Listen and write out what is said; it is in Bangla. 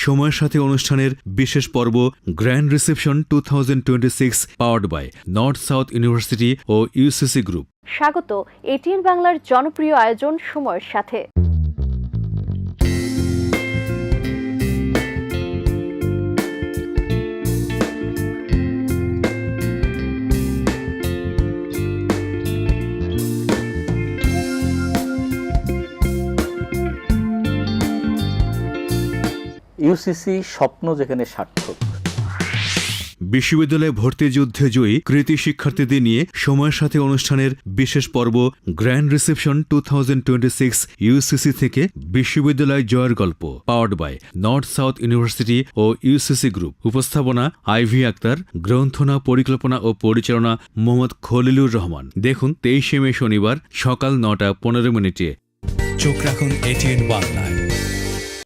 সময়ের সাথে অনুষ্ঠানের বিশেষ পর্ব grand reception 2026 powered by North South University ও ইউসিসি গ্রুপ। স্বাগত এটিএন বাংলার জনপ্রিয় আয়োজন সময়ের সাথে। ইউসিসি স্বপ্ন যেখানে সার্থক। বিশ্ববিদ্যালয়ে ভর্তি যুদ্ধে জয়ী কৃতি শিক্ষার্থীদের নিয়ে সময়ের সাথে অনুষ্ঠানের বিশেষ পর্ব গ্র্যান্ড রিসেপশন 2026 ইউসিসি থেকে বিশ্ববিদ্যালয় জয়ের গল্প পাওয়ার্ড বাই নর্থ সাউথ ইউনিভার্সিটি ও ইউসিসি গ্রুপ। উপস্থাপনা আইভি আক্তার, গ্রন্থনা, পরিকল্পনা ও পরিচালনা মোহাম্মদ খলিলুর রহমান। দেখুন 23 মে শনিবার সকাল 9টা 15 মিনিটে। চোখ রাখুন এটিএন বাংলায়।